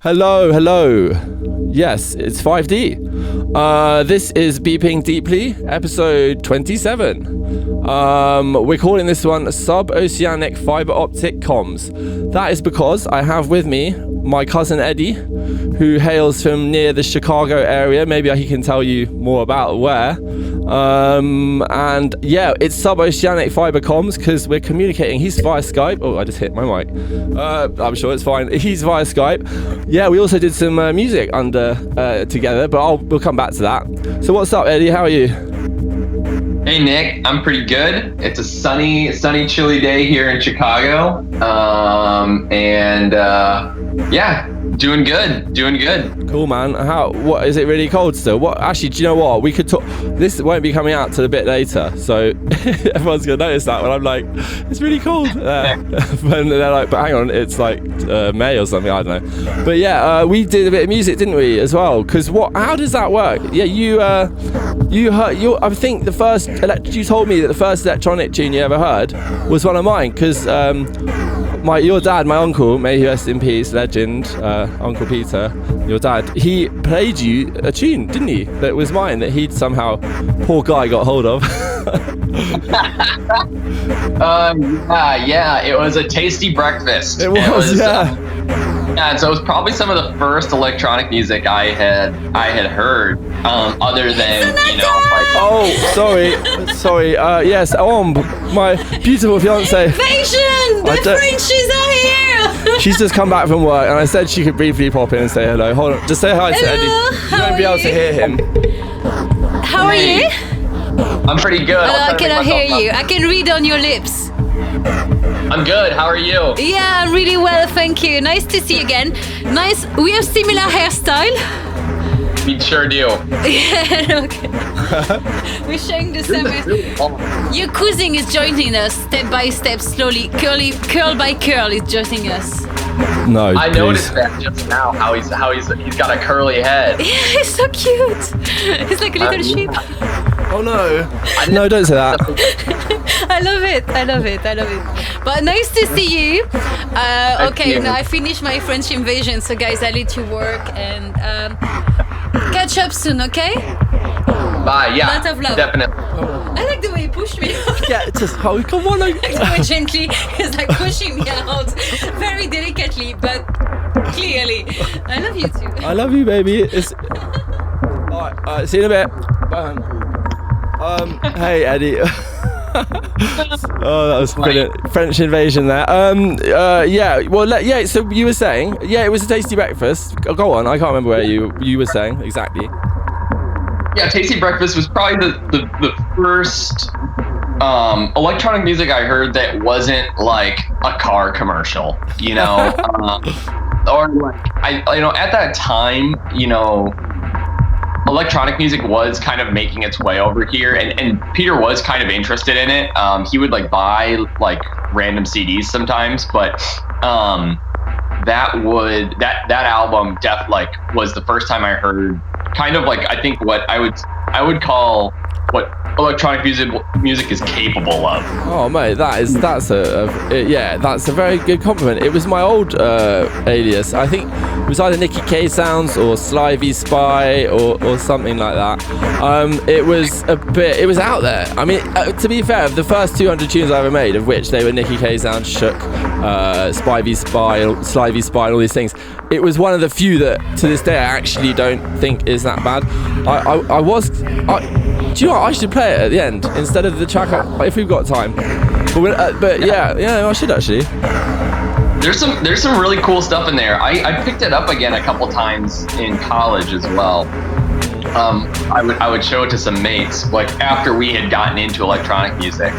Hello, hello. Yes, it's 5D. This is Beeping Deeply, episode 27. We're calling this one Sub-Oceanic Fibre Optic Comms. That is because I have with me my cousin Eddie, who hails from near the Chicago area. Maybe he can tell you more about where. And yeah, it's Sub-Oceanic Fibre Comms because we're communicating. He's via Skype. Oh, I just hit my mic. I'm sure it's fine. He's via Skype. Yeah, we also did some music together, but we'll come back to that. So what's up, Eddie? How are you? Hey Nick, I'm pretty good. It's a sunny, chilly day here in Chicago, yeah, doing good. Cool, man. What is it really cold still? What? Actually, do you know what? We could talk. This won't be coming out till a bit later, so everyone's gonna notice that when I'm like, it's really cold. And they're like, but hang on, it's like May or something. I don't know. But yeah, we did a bit of music, didn't we, as well? Because how does that work? Yeah, you heard. I think you told me that the first electronic tune you ever heard was one of mine, because your dad, my uncle, may he rest in peace, legend, Uncle Peter, your dad, he played you a tune, didn't he? That was mine, that he'd somehow, poor guy, got hold of. Yeah, it was a tasty breakfast. It was, yeah. Yeah, so it was probably some of the first electronic music I had heard, other than, Oh, sorry, yes, my beautiful fiance. Invasion! The Frenchies are here! She's just come back from work, and I said she could briefly pop in and say hello. Hold on, just say hi to Eddie. You won't be able to hear him. How are you? I'm pretty good. I cannot hear you. I can read on your lips. I'm good. How are you? Yeah, I'm really well, thank you. Nice to see you again. Nice. We have similar hairstyle. We sure do. Yeah, okay. We're sharing the same. Your cousin is joining us step by step, slowly, curl by curl, is joining us. No, I noticed that just now. How he's got a curly head. Yeah, he's so cute. He's like a little sheep. Oh no! No, don't say that. I love it. But nice to see you. Okay, now I finished my French invasion, so guys, I let you work and catch up soon, okay? Bye. Yeah. Lot of love. Definitely. I like the way he pushed me. Yeah, just come on. Like the way gently he's like pushing me out, very delicately, but clearly. I love you too. I love you, baby. Alright, see you in a bit. Bye. Hey Eddie. Oh, that was brilliant. French invasion there. Yeah. Well, yeah. So you were saying, yeah, it was a tasty breakfast. Go on. I can't remember where you were saying exactly. Yeah, tasty breakfast was probably the first electronic music I heard that wasn't like a car commercial, or like at that time, electronic music was kind of making its way over here, and Peter was kind of interested in it. He would like buy like random CDs sometimes, but that album was the first time I heard kind of like, I think what I would call what electronic music is capable of. Oh mate, that's a very good compliment. It was my old alias. I think it was either Nicky K Sounds or Slivey Spy or something like that. It was out there. I mean, to be fair, the first 200 tunes I ever made, of which they were Nicky K Sounds, Shook, Spivey Spy, Slivey Spy, and all these things. It was one of the few that to this day I actually don't think is that bad. Do you know what? I should play it at the end instead of the track if we've got time. But yeah, I should actually. There's some really cool stuff in there. I picked it up again a couple times in college as well. I would show it to some mates like after we had gotten into electronic music.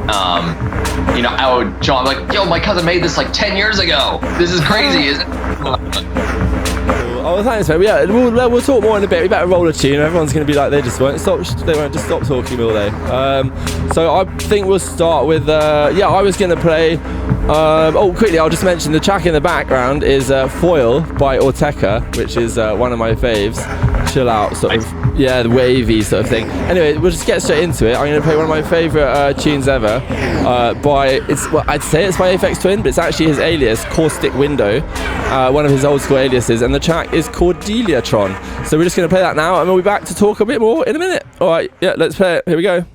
I would show them like, yo, my cousin made this like 10 years ago. This is crazy, isn't it? Oh, thanks, mate. Yeah, we'll talk more in a bit. We better roll a tune. Everyone's going to be like, they won't just stop talking all day. So I think we'll start with, I was going to play, quickly, I'll just mention the track in the background is Foil by Ortega, which is one of my faves. Chill out, sort of Yeah, the wavy sort of thing. Anyway, we'll just get straight into it. I'm going to play one of my favourite tunes ever I'd say it's by Aphex Twin, but it's actually his alias, Caustic Window, one of his old school aliases, and the track is Cordeliatron. So we're just going to play that now, and we'll be back to talk a bit more in a minute. All right, yeah, let's play it. Here we go.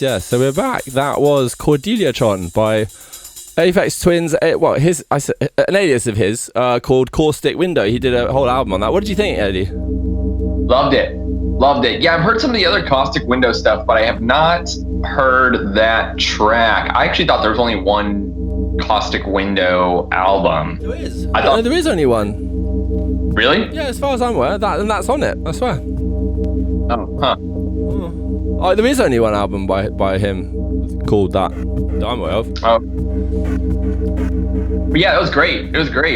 Yes. So we're back. That was Cordeliatron by Aphex Twin's an alias of his called Caustic Window. He did a whole album on that. What did you think, Eddie? Loved it. Yeah, I've heard some of the other Caustic Window stuff, but I have not heard that track. I actually thought there was only one Caustic Window album. There is. No, there is only one. Really? Yeah, as far as I'm aware, that's on it. I swear. Oh, huh. Oh, there is only one album by him called that I'm aware of. Oh. But yeah, it was great.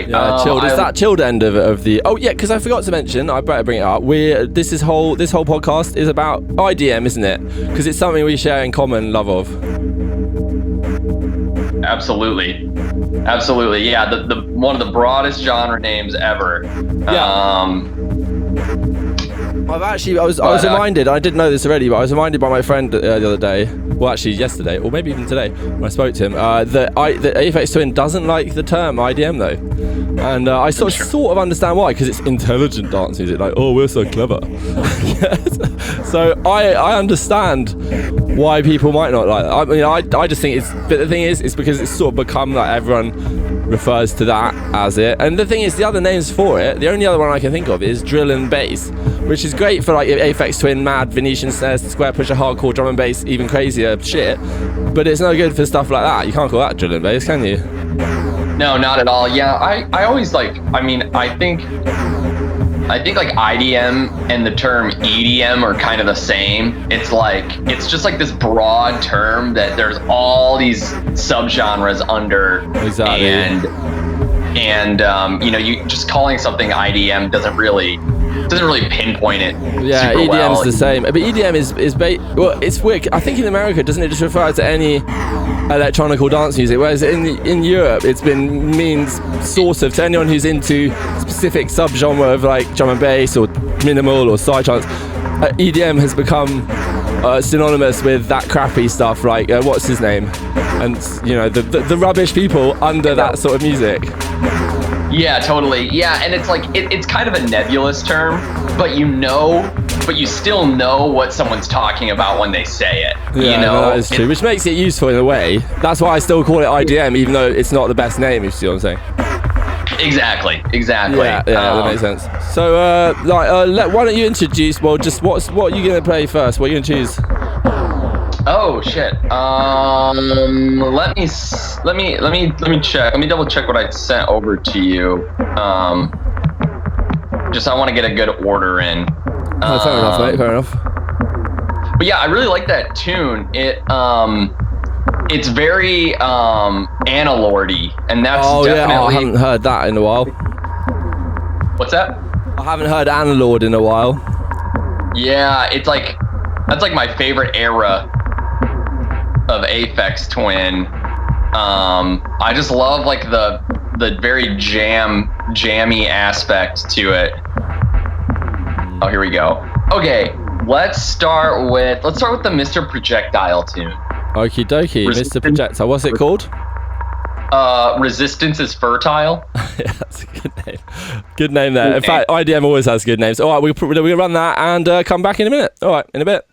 Yeah, chilled. It's that chilled end of the. Oh yeah, because I forgot to mention. I better bring it up. This whole podcast is about IDM, isn't it? Because it's something we share in common love of. Absolutely. Yeah, the one of the broadest genre names ever. Yeah. I was reminded. I didn't know this already, but I was reminded by my friend the other day. Well, actually yesterday, or maybe even today, when I spoke to him, that Aphex Twin doesn't like the term IDM though, and I sort of understand why, because it's intelligent dance music. Like, oh, we're so clever. So I understand why people might not like that. I mean, I just think it's. But the thing is, it's because it's sort of become like everyone refers to that as it. And the thing is, the other names for it, the only other one I can think of is drill and bass, which is great for like Aphex Twin, mad Venetian snares, square pusher, hardcore drum and bass, even crazier shit. But it's no good for stuff like that. You can't call that drill and bass, can you? No, not at all. Yeah, I always like. I mean, I think like IDM and the term EDM are kind of the same. It's just like this broad term that there's all these subgenres under. Exactly. And you just calling something IDM doesn't really pinpoint it. Yeah, super EDM's well. the same. But EDM is well, it's weird. I think in America, doesn't it just refer to any electronical dance music, whereas in Europe it means sort of to anyone who's into specific subgenre of like drum and bass or minimal or psytrance. EDM has become synonymous with that crappy stuff, like what's his name, and the rubbish people under that sort of music. Yeah, totally. Yeah, and it's like it's kind of a nebulous term, but you still know what someone's talking about when they say it. Yeah, that is true, which makes it useful in a way. That's why I still call it IDM, even though it's not the best name, if you see what I'm saying. Exactly. Yeah, that makes sense. So, why don't you introduce? Well, just what are you gonna play first? What are you gonna choose? Oh shit. Let me check. Let me double check what I sent over to you. I want to get a good order in. Fair enough, mate. Fair enough. But yeah, I really like that tune. It's very analordy, and that's definitely. I haven't heard that in a while. What's that? I haven't heard Analord in a while. Yeah, that's like my favorite era of Aphex Twin. I just love like the very jammy aspect to it. Oh, here we go. Okay, let's start with the Mr. Projectile tune. Okie dokie, Mr. Projectile. What's it called? Resistance is Fertile. Yeah, that's a good name. Good name there. In fact, IDM always has good names. All right, we'll run that and come back in a minute. All right, in a bit.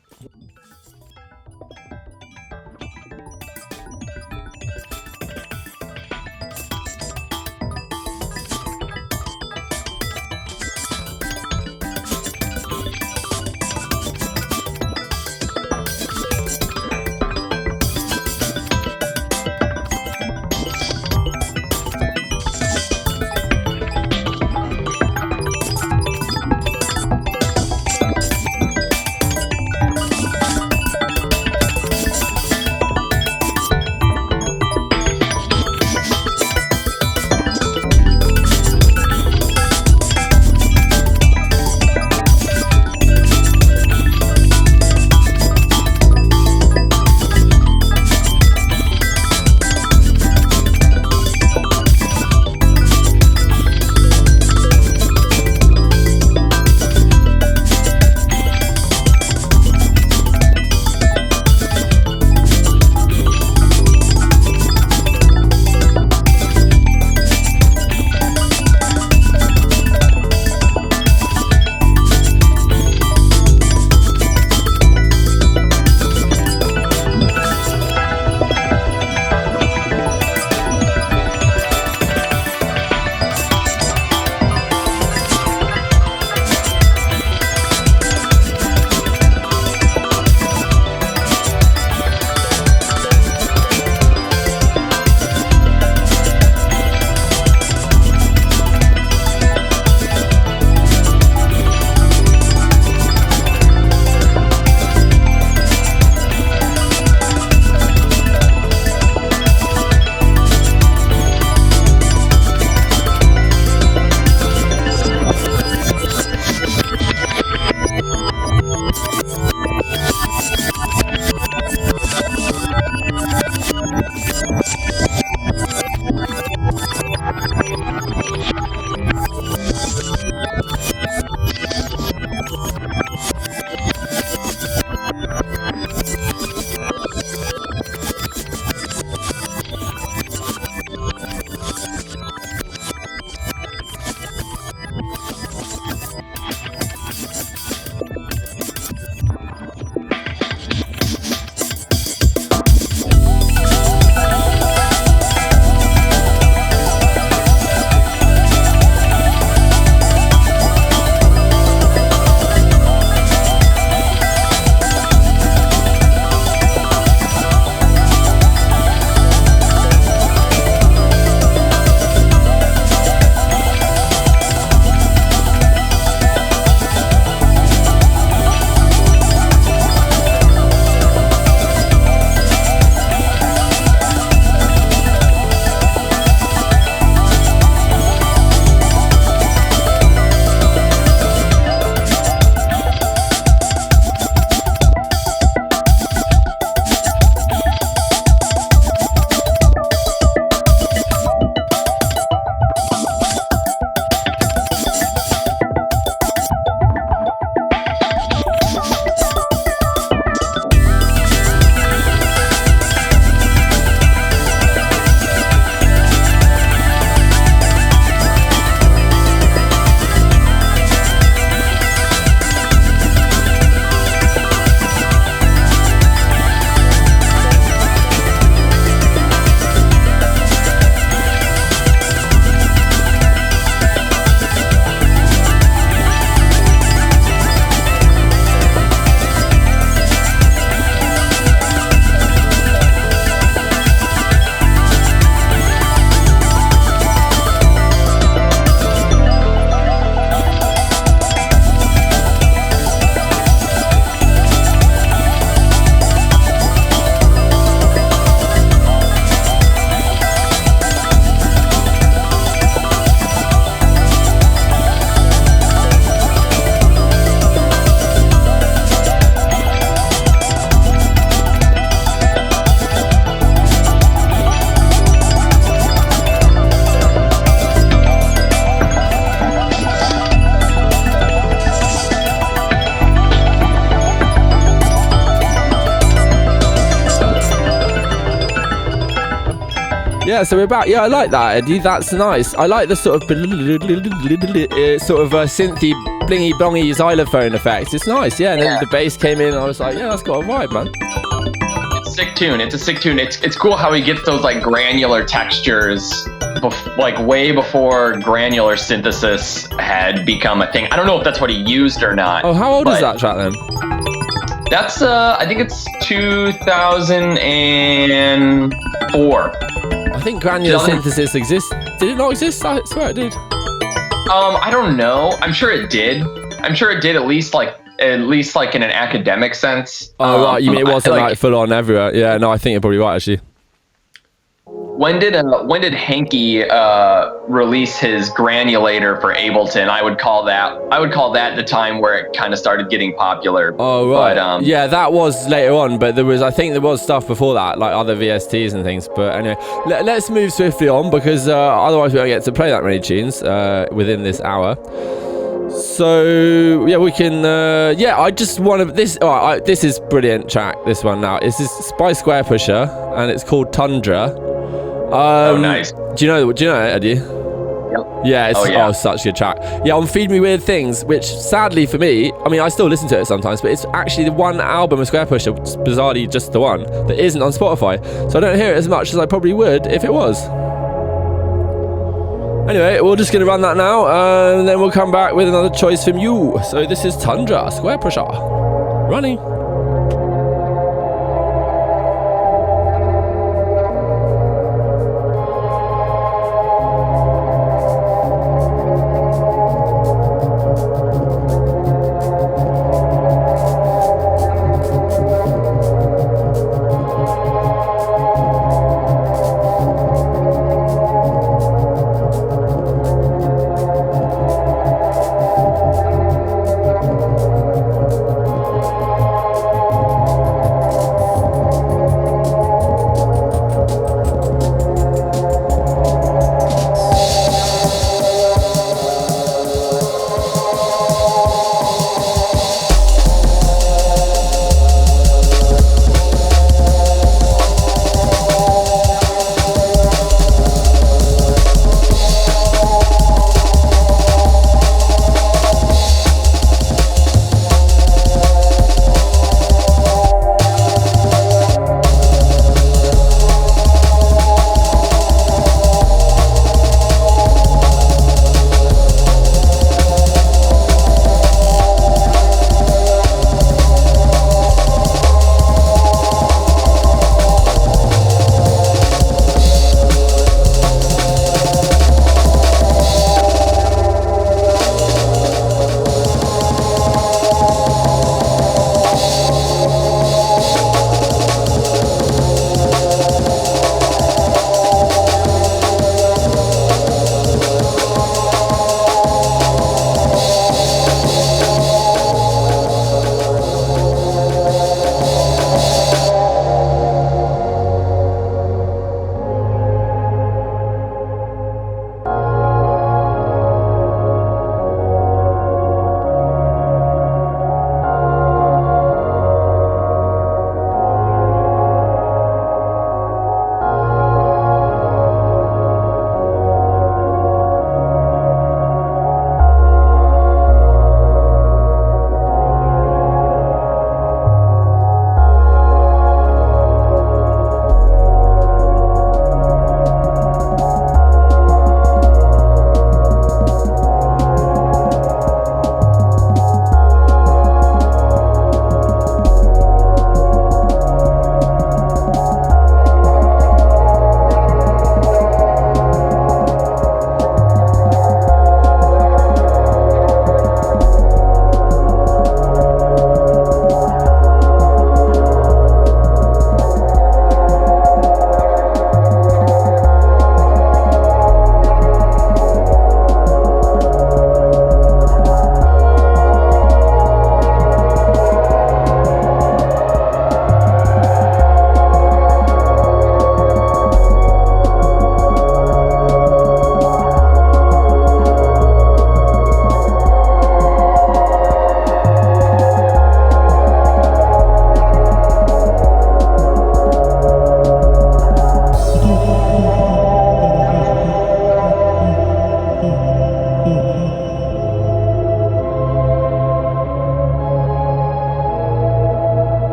Yeah, so we're back. Yeah, I like that, Eddie. That's nice. I like the sort of synthy, blingy, blongy xylophone effect. It's nice, yeah. And then the bass came in, and I was like, yeah, that's got a vibe, man. It's a sick tune. It's a sick tune. It's cool how he gets those like granular textures, like way before granular synthesis had become a thing. I don't know if that's what he used or not. Oh, how old is that track then? That's I think it's 2004. I think granular synthesis exists. Did it not exist? I swear it did. I don't know. I'm sure it did. I'm sure it did at least like in an academic sense. Oh right, you mean it wasn't like full on everywhere? Yeah, no, I think you're probably right actually. When did Hanky release his granulator for Ableton? I would call that the time where it kind of started getting popular. Oh right. But, yeah, that was later on, but I think there was stuff before that, like other VSTs and things. But anyway, let's move swiftly on because otherwise we don't get to play that many tunes within this hour. So yeah, we can. I just want to. This is brilliant track. This one now. This is by Square Pusher, and it's called Tundra. Oh, nice. Do you know it, Eddie? Yep. Yeah, it's such a good track. Yeah, on Feed Me Weird Things, which sadly for me, I mean, I still listen to it sometimes, but it's actually the one album of Square Pusher, bizarrely just the one, that isn't on Spotify. So I don't hear it as much as I probably would if it was. Anyway, we're just going to run that now, and then we'll come back with another choice from you. So this is Tundra, Square Pusher. Running.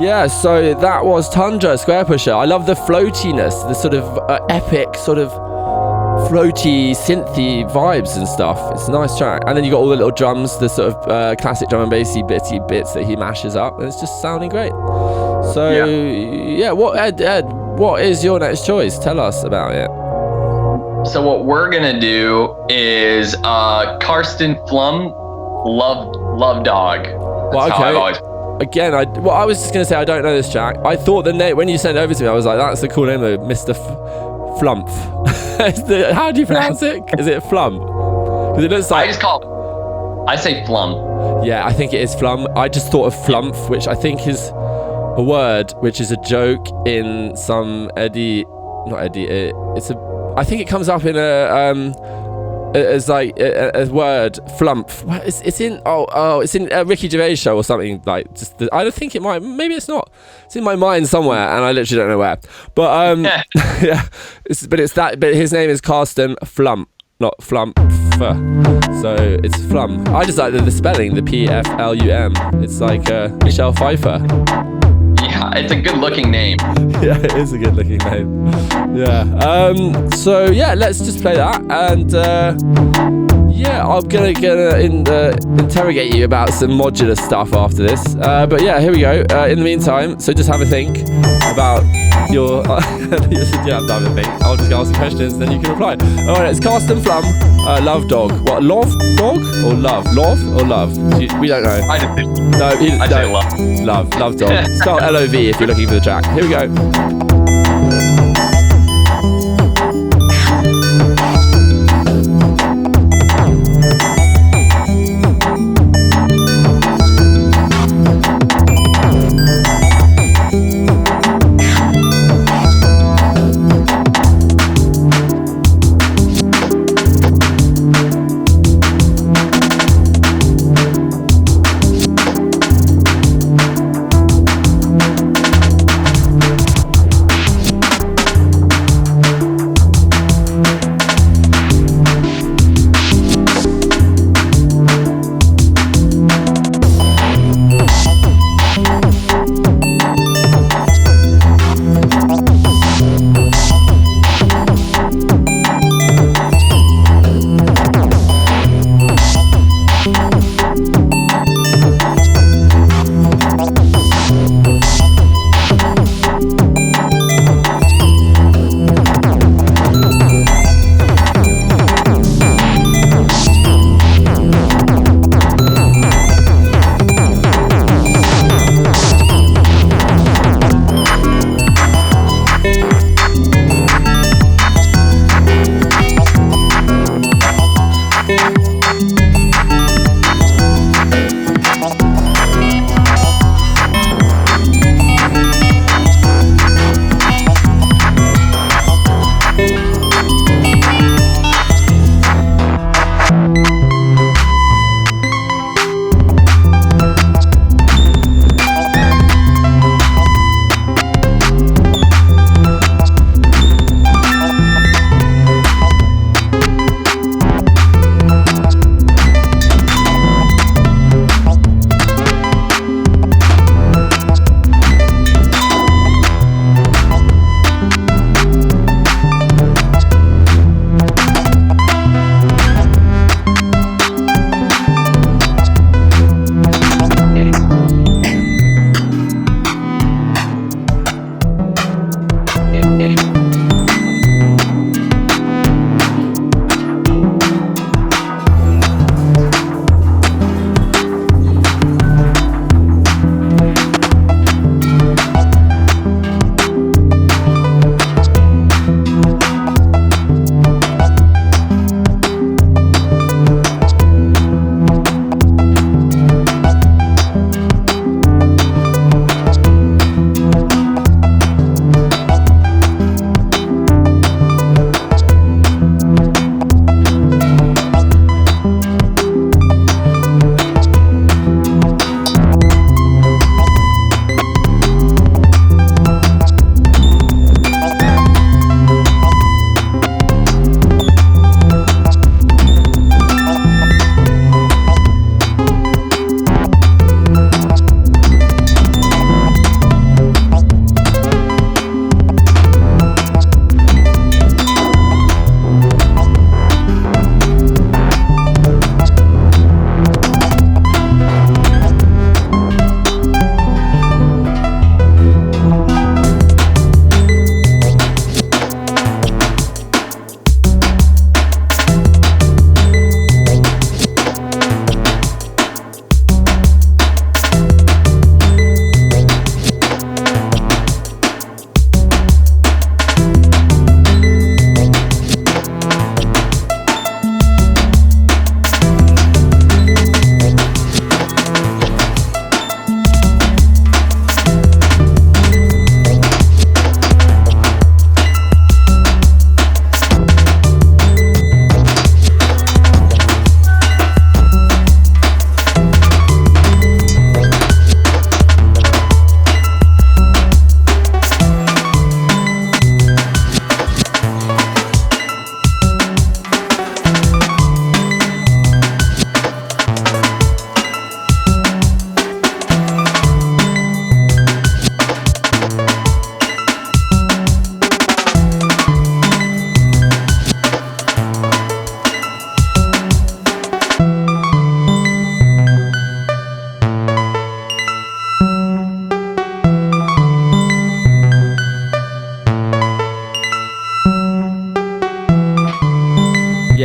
Yeah, so that was Tundra Square Pusher. I love the floatiness, the sort of epic sort of floaty synthy vibes and stuff. It's a nice track. And then you got all the little drums, the sort of classic drum and bassy bitty bits that he mashes up, and it's just sounding great. So yeah, what Ed, what is your next choice? Tell us about it. So what we're gonna do is Karsten Flum, Love Dog. That's how I've always. Again, I was just gonna say I don't know this track. I thought the name when you sent it over to me, I was like, that's the cool name of Mr. Flump. How do you pronounce it? Is it Flum? Because it looks like. I say Flum. Yeah, I think it is Flum. I just thought of Flump, which I think is a word which is a joke in some I think it comes up in as like a word, flump. It's in it's in a Ricky Gervais show or something, like I don't think it might, maybe it's not, it's in my mind somewhere and I literally don't know where, but yeah, but his name is Karsten Flum, not Flump, so it's Flum. I just like the spelling, the PFLUM. It's like Michelle Pfeiffer. Yeah, it's a good looking name. Yeah, it is a good looking name. Yeah. So yeah, let's just play that, and yeah, I'm gonna interrogate you about some modular stuff after this. But yeah, here we go. In the meantime, so just have a think about your. Yeah, I'm done with think. I'll just ask some questions, then you can reply. All right, it's Karsten Flum, Love Dog. What, Love Dog or Love? Love or Love? We don't know. I just I say love. Love Dog. Spell LOV if you're looking for the track. Here we go.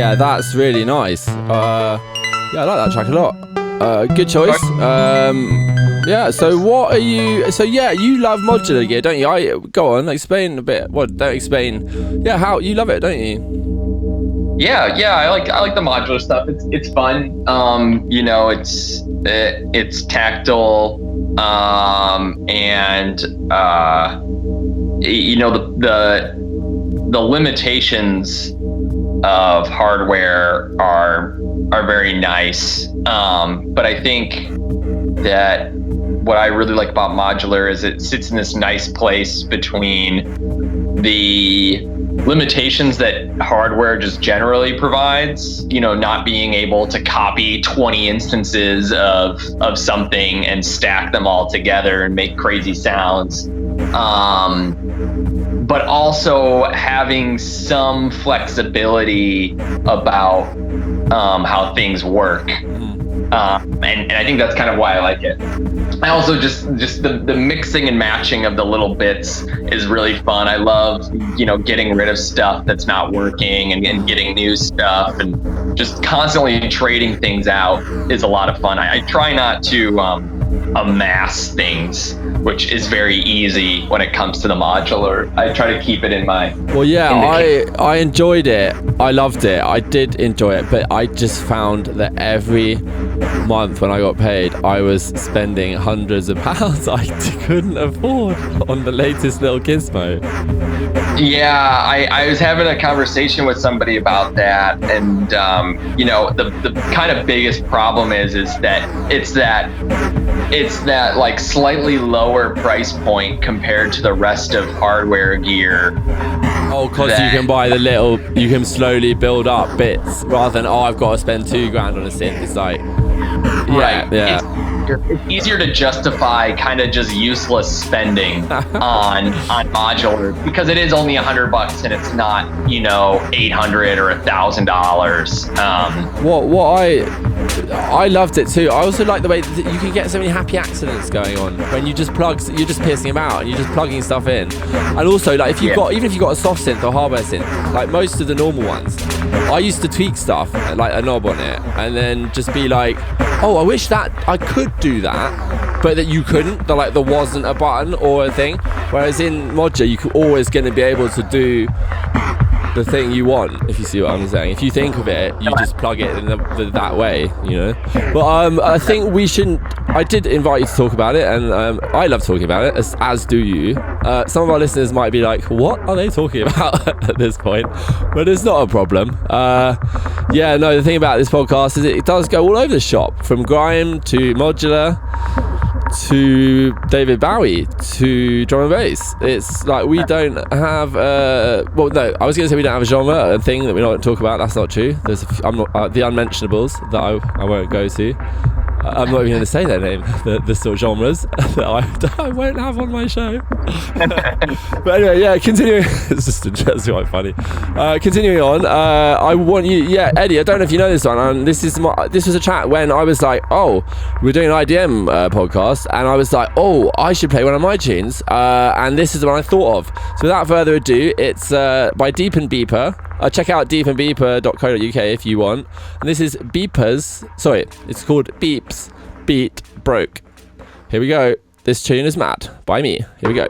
yeah, that's really nice. Yeah, I like that track a lot. Good choice. Yeah, so what are you... So, yeah, you love modular gear, don't you? Go on, explain a bit. Well, don't explain. Yeah, how... You love it, don't you? Yeah, I like the modular stuff. It's fun. You know, it's tactile, and you know, the limitations of hardware are very nice. But I think that what I really like about modular is it sits in this nice place between the limitations that hardware just generally provides, you know, not being able to copy 20 instances of something and stack them all together and make crazy sounds, but also having some flexibility about how things work. And I think that's kind of why I like it. I also just the mixing and matching of the little bits is really fun. I love, you know, getting rid of stuff that's not working and getting new stuff, and just constantly trading things out is a lot of fun. I try not to amass things, which is very easy when it comes to the modular. I try to keep it in my... Well, yeah, I enjoyed it. I loved it. I did enjoy it, but I just found that every month when I got paid, I was spending hundreds of pounds I couldn't afford on the latest little gizmo. Yeah, I was having a conversation with somebody about that, and you know, the kind of biggest problem is that it's that like slightly lower price point compared to the rest of hardware gear. Oh, because you can buy you can slowly build up bits rather than, I've got to spend $2,000 on a synth. It's like, right. Yeah. It's easier to justify kind of just useless spending on modular because it is only $100 and it's not, you know, $800 or $1,000. I loved it too. I also like the way that you can get so many happy accidents going on when you're just piercing them out and you're just plugging stuff in. And also, like, if you've got a soft synth or hardware synth, like most of the normal ones, I used to tweak stuff like a knob on it and then just be like, oh, I wish that I could do that, but that you couldn't. There wasn't a button or a thing. Whereas in modular, you're always going to be able to do the thing you want, if you see what I'm saying. If you think of it, you just plug it in that way, you know. But I think we shouldn't... I did invite you to talk about it, and I love talking about it, as do you. Some of our listeners might be like, what are they talking about at this point? But it's not a problem. Yeah, no, the thing about this podcast is it does go all over the shop, from grime to modular to David Bowie to drum and bass. It's like we don't have well, no, I was going to say we don't have a genre, a thing that we don't talk about. That's not true. There's the unmentionables that I won't go to. I'm not even going to say their name, the sort of genres that I won't have on my show. But anyway, yeah, continuing. It's just quite funny. Continuing on, I want you, yeah, Eddie, I don't know if you know this one. This was a chat when I was like, oh, we're doing an IDM podcast, and I was like, oh, I should play one of my tunes, and this is the one I thought of. So without further ado, it's by Deep and Beeper. Check out deepandbeeper.co.uk if you want. And this is it's called Beeps Beat Broke. Here we go. This tune is Mad by me. Here we go.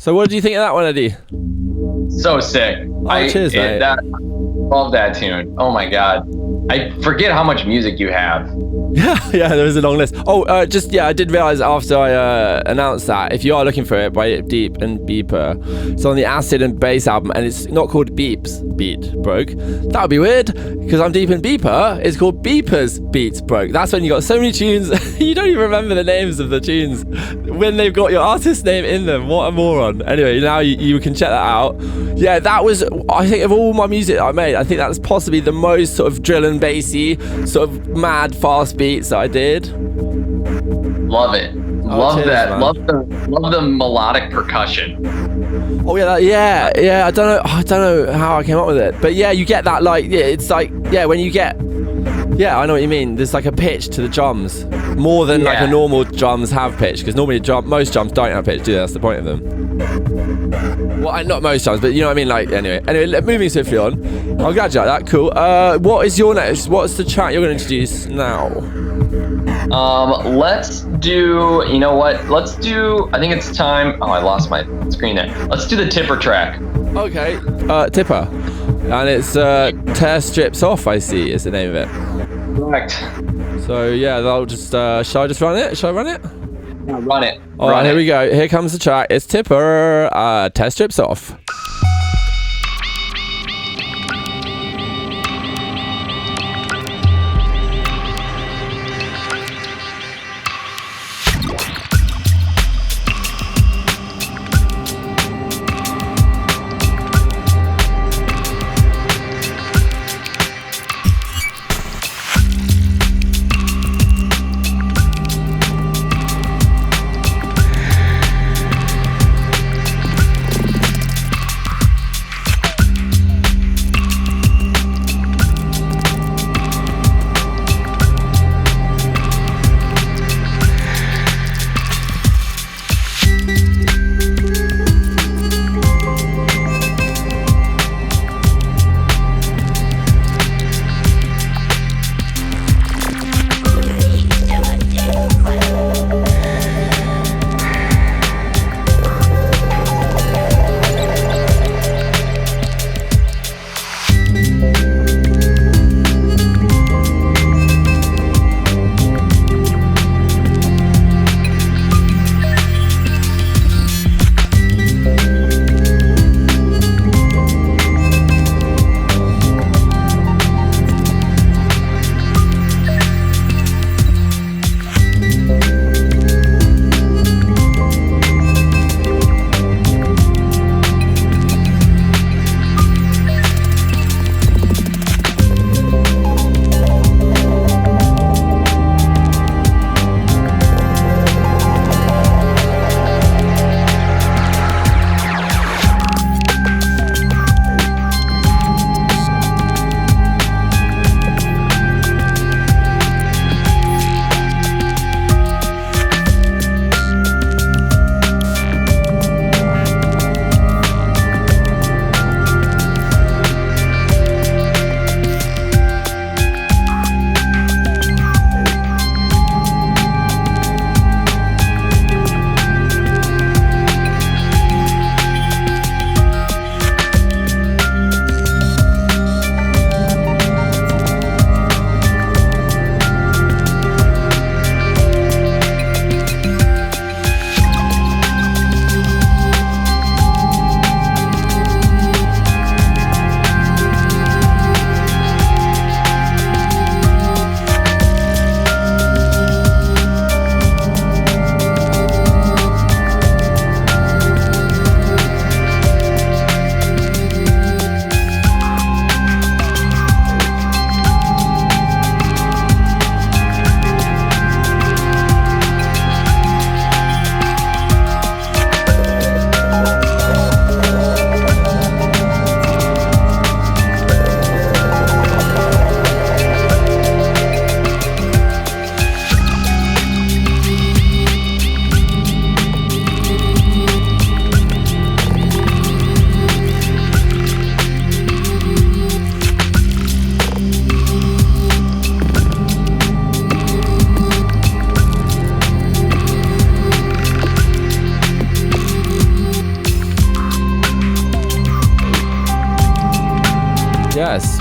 So what do you think of that one, Eddie? So sick. Cheers, mate. Love that tune. Oh my god. I forget how much music you have. Yeah, there was a long list. I did realize after I announced that if you are looking for it by Deep and Beeper, it's on the Acid and Bass album, and it's not called Beeps Beat Broke. That would be weird because I'm Deep and Beeper. It's called Beeper's Beats Broke. That's when you got so many tunes you don't even remember the names of the tunes when they've got your artist name in them. What a moron. Anyway, now you can check that out. Yeah, that was, I think, of all my music I made, I think that's possibly the most sort of drill and bassy, sort of mad fast beats that I did. Love it. Love that. Man. Love the melodic percussion. Oh yeah, I don't know how I came up with it, but yeah, you get that, like, yeah, it's like, yeah, when you get, yeah, I know what you mean. There's like a pitch to the drums more than like a normal drums have pitch, because normally most drums don't have pitch, do they? That's the point of them. Well, not most drums, but you know what I mean. Like anyway, moving swiftly on. I'm glad you like that. Cool. What is your next? What's the track you're going to introduce now? Let's do, you know what? Let's do, I think it's time. Oh, I lost my screen there. Let's do the Tipper track. Okay. Tipper. And it's Tear Strips Off, I see, is the name of it. Correct. So yeah, they'll just, shall I just run it? Shall I run it? Yeah, run it. All right, here we go. Here comes the track. It's Tipper, Tear Strips Off.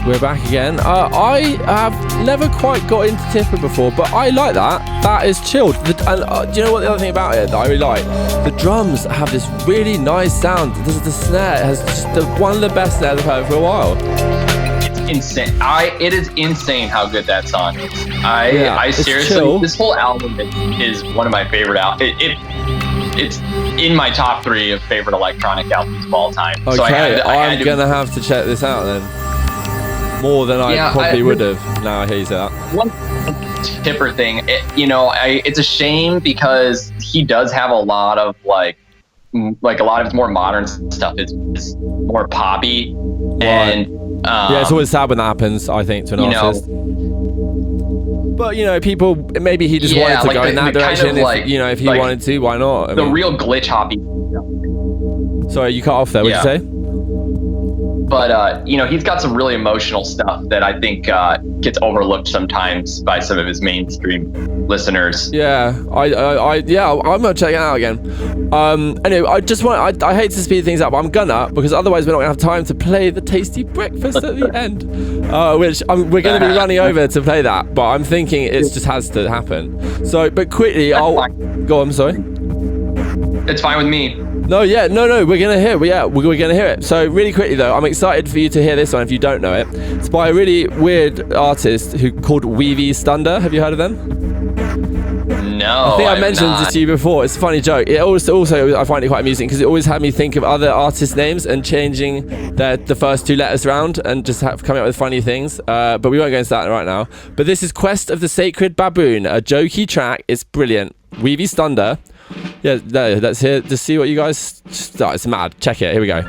We're back again. I have never quite got into Tipper before, but I like that. That is chilled. Do you know what the other thing about it that I really like? The drums have this really nice sound. The snare has just one of the best snares I've heard for a while. It's insane. It is insane how good that song is. I seriously, chill. This whole album is one of my favorite albums. It's in my top 3 of favorite electronic albums of all time. Okay, so I'm gonna have to check this out then. More than I probably would have. Now I hear you say that. One Tipper thing, it's a shame because he does have a lot of like a lot of his more modern stuff is more poppy, and it's always sad when that happens. I think to an artist. But people, maybe he just wanted to go in that direction. Kind of if he wanted to, why not? Real glitch hoppy. Sorry, you cut off there. What did you say? But he's got some really emotional stuff that I think gets overlooked sometimes by some of his mainstream listeners. Yeah, I'm gonna check it out again. Anyway, I hate to speed things up, but I'm gonna, because otherwise we're not gonna have time to play the tasty breakfast at the end, which we're gonna be running over to play that. But I'm thinking it just has to happen. So, but quickly, I'll go on. Sorry. It's fine with me. No, we're gonna hear. We're gonna hear it. So really quickly though, I'm excited for you to hear this one if you don't know it. It's by a really weird artist called Weavy Stunder. Have you heard of them? No. I think I mentioned this to you before. It's a funny joke. It also I find it quite amusing because it always had me think of other artist names and changing the first 2 letters around and just coming up with funny things. But we won't go into that right now. But this is Quest of the Sacred Baboon, a jokey track. It's brilliant. Weavy Stunder. Yeah, let's hear. Just see what you guys. It's mad. Check it. Here we go.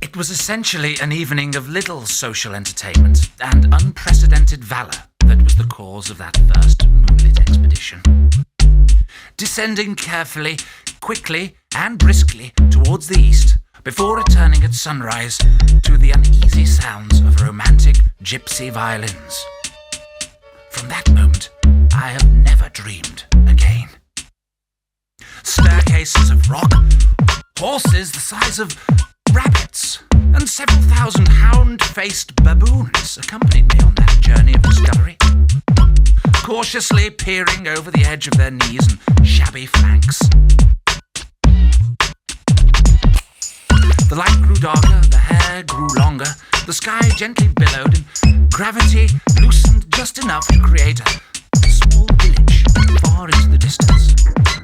It was essentially an evening of little social entertainment and unprecedented valor that was the cause of that first moonlit expedition. Descending carefully, quickly, and briskly towards the east, before returning at sunrise to the uneasy sounds of romantic gypsy violins. From that moment, I have never dreamed again. Staircases of rock, horses the size of rabbits, and several thousand hound-faced baboons accompanied me on that journey of discovery, cautiously peering over the edge of their knees and shabby flanks. The light grew darker, the hair grew longer, the sky gently billowed, and gravity loosened just enough to create a small village far into the distance.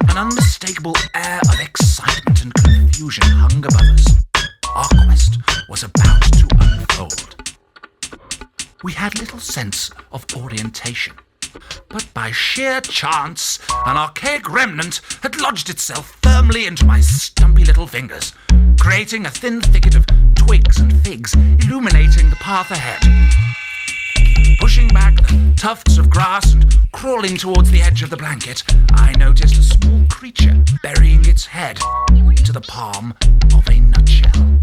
An unmistakable air of excitement and confusion hung above us. Our quest was about to unfold. We had little sense of orientation, but by sheer chance, an archaic remnant had lodged itself firmly into my stumpy little fingers, creating a thin thicket of twigs and figs, illuminating the path ahead. Pushing back the tufts of grass and crawling towards the edge of the blanket, I noticed a small creature burying its head into the palm of a nutshell.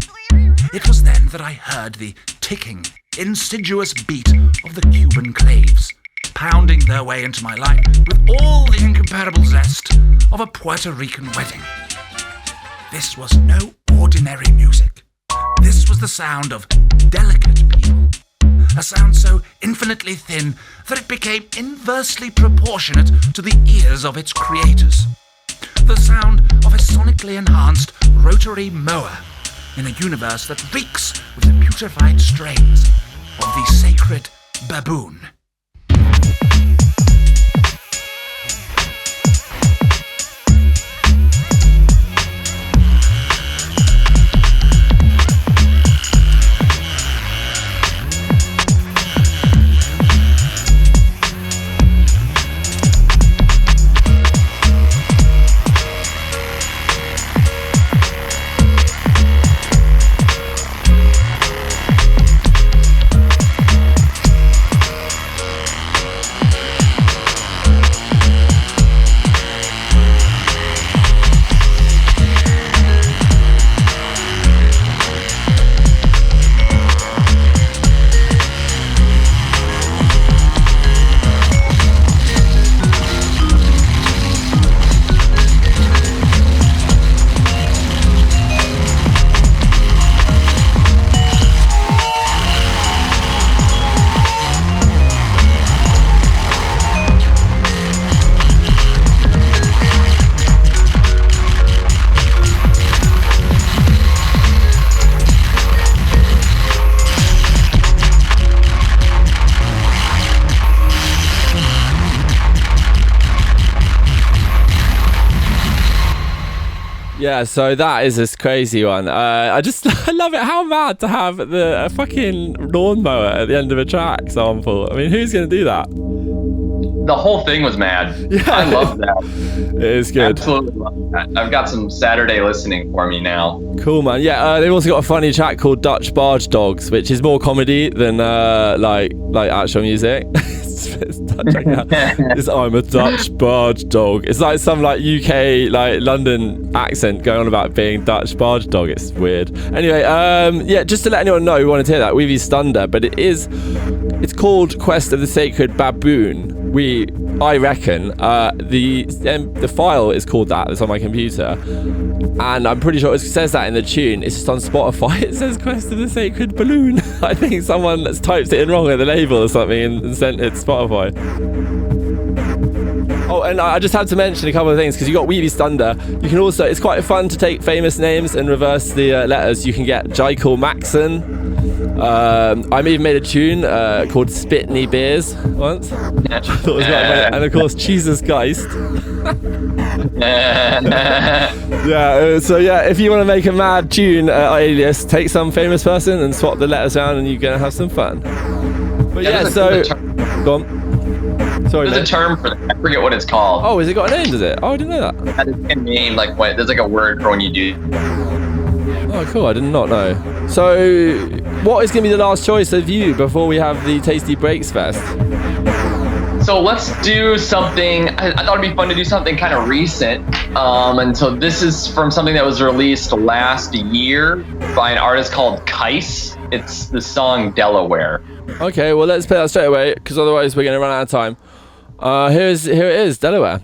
It was then that I heard the ticking, insidious beat of the Cuban claves, pounding their way into my life with all the incomparable zest of a Puerto Rican wedding. This was no ordinary music. This was the sound of delicate people. A sound so infinitely thin that it became inversely proportionate to the ears of its creators. The sound of a sonically enhanced rotary mower in a universe that reeks with the putrefied strains of the sacred baboon. Yeah, so that is this crazy one. I love it. How mad to have a fucking lawnmower at the end of a track sample. I mean, who's going to do that? The whole thing was mad. Yeah. I love that. It is good. Absolutely love that. I've got some Saturday listening for me now. Cool, man. Yeah, they've also got a funny track called Dutch Barge Dogs, which is more comedy than like actual music. I'm a Dutch barge dog. It's like some like UK like London accent going on about being Dutch barge dog. It's weird. Anyway, yeah, just to let anyone know who wanted to hear that, we've used Thunder, but it's called Quest of the Sacred Baboon. I reckon the file is called that. It's on my computer, and I'm pretty sure it says that in the tune. It's just on Spotify. It says Quest of the Sacred Balloon. I think someone that's typed it in wrong at the label or something and sent it to Spotify. Oh, and I just had to mention a couple of things because you got Weevy's Thunder. You can also, it's quite fun to take famous names and reverse the letters. You can get Jekyll Maxon. I even made a tune called Spitney Beers once. I thought it was quite, and of course Jesus Geist. Yeah, so yeah, if you want to make a mad tune alias, take some famous person and swap the letters around and you're gonna have some fun. But yeah, so go on. Sorry, there's a term for that. I forget what it's called. Oh, has it got a name, does it? Oh, I didn't know that. That is a name, like what? There's like a word for when you do. Oh, cool. I did not know. So, what is going to be the last choice of you before we have the Tasty Breaks Fest? So let's do something. I thought it'd be fun to do something kind of recent. And so this is from something that was released last year by an artist called Kais. It's the song Delaware. Okay, well let's play that straight away because otherwise we're going to run out of time. Here it is, Delaware.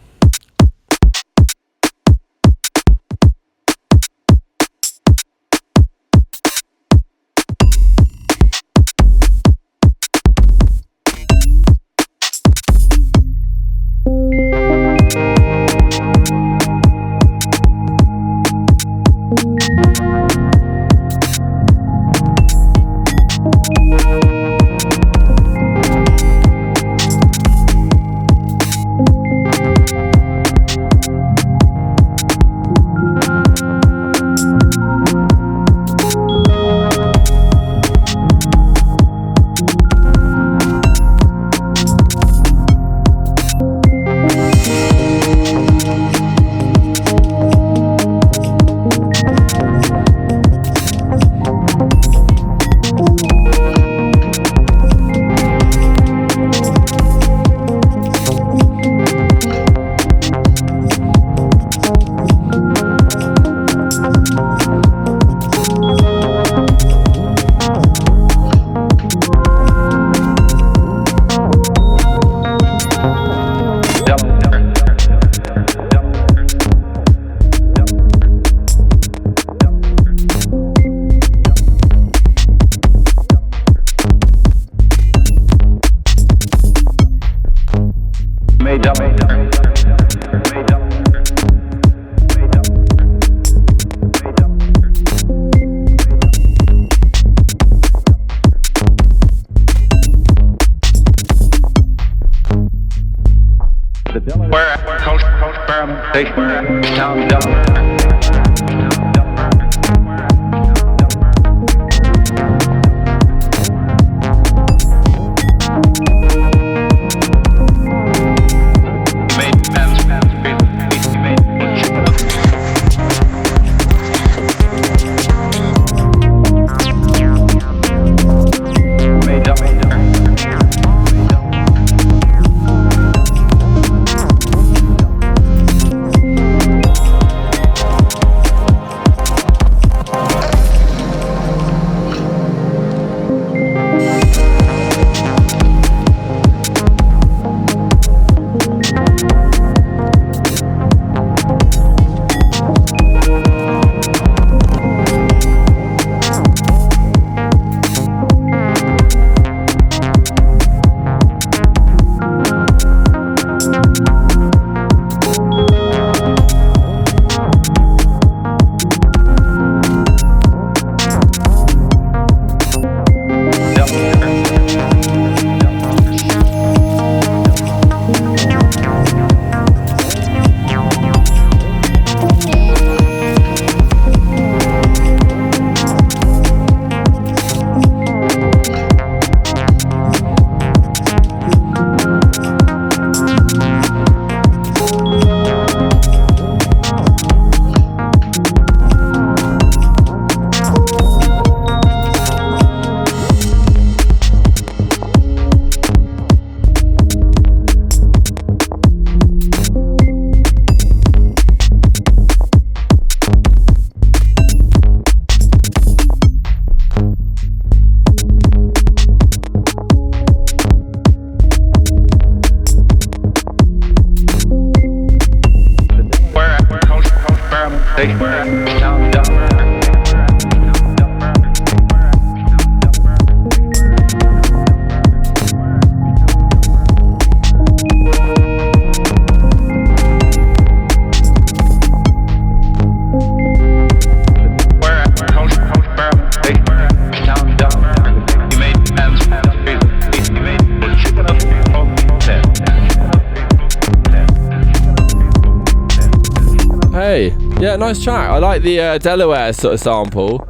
Okay. Yeah, nice track. I like the Delaware sort of sample.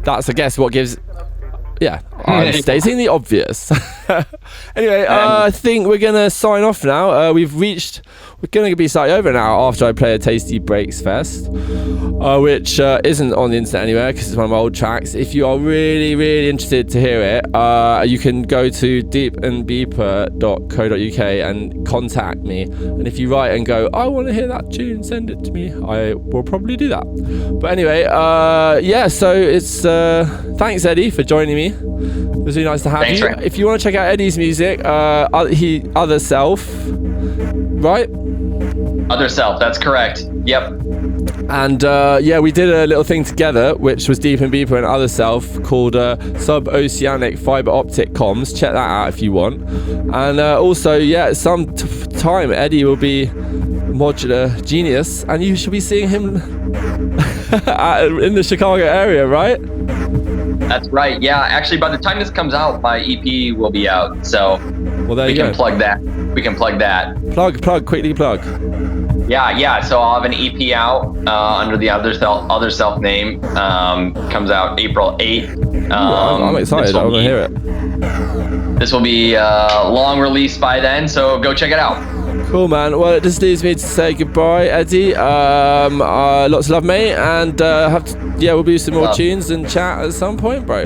That's, I guess, what gives... Yeah, I'm stating the obvious. Anyway, I think we're going to sign off now. We're going to be slightly over an hour after I play a Tasty Breaks Fest, which isn't on the internet anywhere because it's one of my old tracks. If you are really, really interested to hear it, you can go to deepandbeeper.co.uk and contact me. And if you write and go, I want to hear that tune, send it to me, I will probably do that. But anyway, yeah, so it's... thanks, Eddie, for joining me. It was really nice to have you. If you want to check out Eddie's music, Otherself, right? Otherself, that's correct. Yep. And yeah, we did a little thing together, which was Deep and Beeper and Otherself, called Oceanic Fibre Optic Comms. Check that out if you want. And also, yeah, some time Eddie will be modular genius, and you should be seeing him in the Chicago area, right? That's right. Yeah, actually, by the time this comes out, my EP will be out. So well, there you go. Plug that. We can plug that. Quickly plug. Yeah. So I'll have an EP out under the Otherself name. Comes out April 8th. I'm excited. I want to hear it. This will be long release by then, so go check it out. Cool, man. Well, it just leaves me to say goodbye, Eddie. Lots of love, mate, and we'll do some more tunes and chat at some point, bro.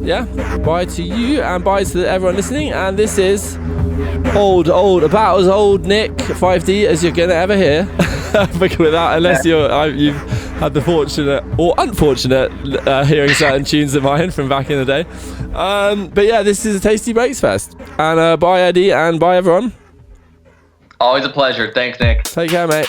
Yeah. Bye to you, and bye to everyone listening. And this is about as old Nick 5D as you're gonna ever hear. Unless you've had the fortunate or unfortunate hearing certain tunes of mine from back in the day. But yeah, this is a Tasty Breaks Fest. And bye, Eddie, and bye, everyone. Always a pleasure. Thanks, Nick. Take care, mate.